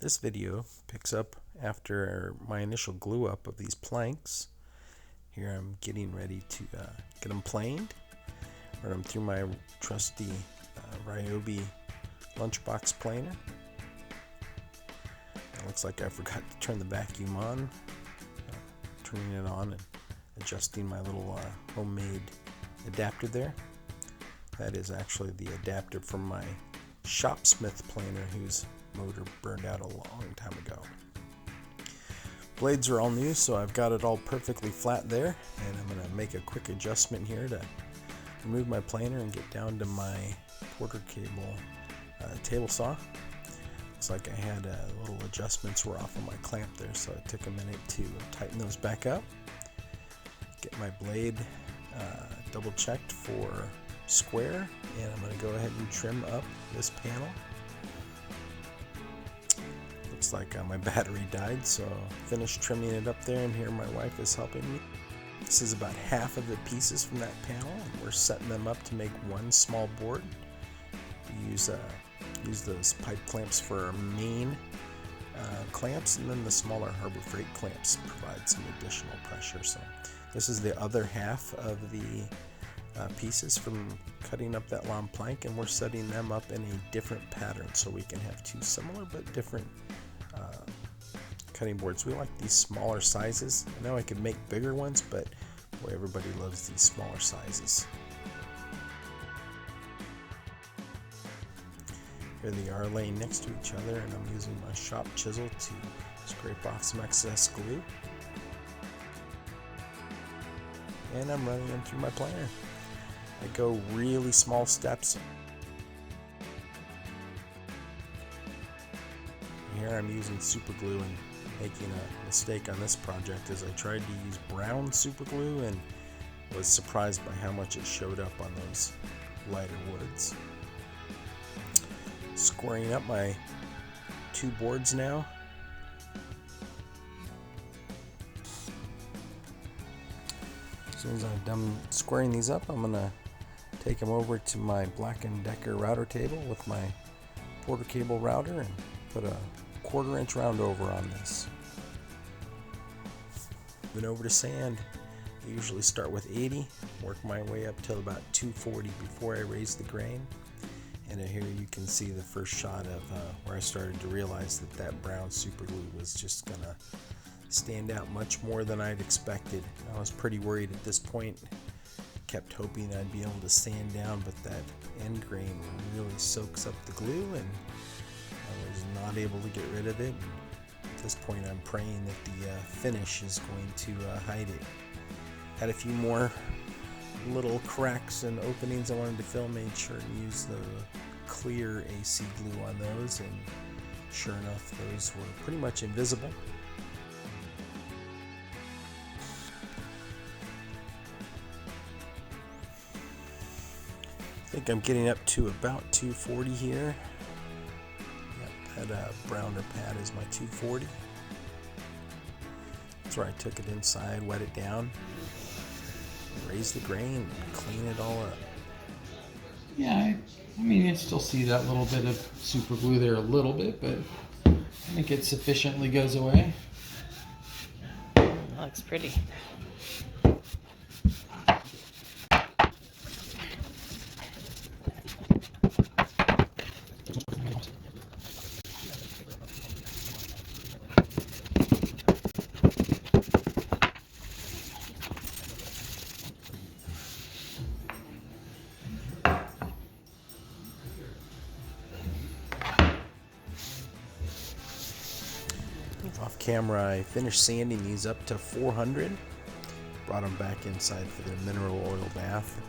This video picks up after my initial glue up of these planks. Here I'm getting ready to get them planed. Run them through my trusty Ryobi lunchbox planer. It looks like I forgot to turn the vacuum on. Turning it on and adjusting my little homemade adapter there. That is actually the adapter from my Shopsmith planer whose motor burned out a long time ago. Blades are all new, so I've got it all perfectly flat there, and I'm going to make a quick adjustment here to remove my planer and get down to my Porter cable table saw. Looks like I had little adjustments were off of my clamp there, so it took a minute to tighten those back up. Get my blade double checked for square, and I'm going to go ahead and trim up this panel. Looks like my battery died, so finished trimming it up there, and here my wife is helping me. This is about half of the pieces from that panel, and we're setting them up to make one small board. We use those pipe clamps for our main clamps, and then the smaller Harbor Freight clamps provide some additional pressure. So this is the other half of the pieces from cutting up that long plank, and we're setting them up in a different pattern so we can have two similar but different cutting boards. We like these smaller sizes. I know I could make bigger ones, but boy, everybody loves these smaller sizes. Here they are laying next to each other, and I'm using my shop chisel to scrape off some excess glue. And I'm running them through my planer. I go really small steps. Here I'm using super glue, and making a mistake on this project as I tried to use brown super glue and was surprised by how much it showed up on those lighter woods. Squaring up my two boards now. As soon as I'm done squaring these up, I'm gonna take them over to my Black & Decker router table with my Porter cable router and put a 1/4 inch round over on this. Then over to sand. I usually start with 80, work my way up till about 240 before I raise the grain. And here you can see the first shot of where I started to realize that that brown super glue was just gonna stand out much more than I'd expected. I was pretty worried at this point. Kept hoping I'd be able to sand down, but that end grain really soaks up the glue, and I was not able to get rid of it. At this point, I'm praying that the finish is going to hide it. Had a few more little cracks and openings I wanted to fill. Made sure to use the clear AC glue on those, and sure enough, those were pretty much invisible. I think I'm getting up to about 240 here. Yep, that browner pad is my 240. That's where I took it inside, wet it down, raise the grain, clean it all up. Yeah, I mean, I still see that little bit of super glue there a little bit, but I think it sufficiently goes away. That looks pretty. Off camera, I finished sanding these up to 400. Brought them back inside for their mineral oil bath.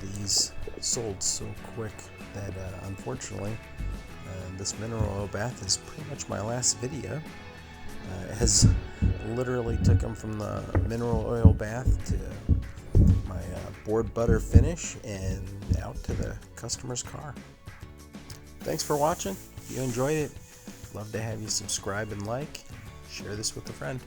These sold so quick that unfortunately this mineral oil bath is pretty much my last video. It has literally took them from the mineral oil bath to my board butter finish and out to the customer's car. Thanks for watching. If you enjoyed it, love to have you subscribe and like. Share this with a friend.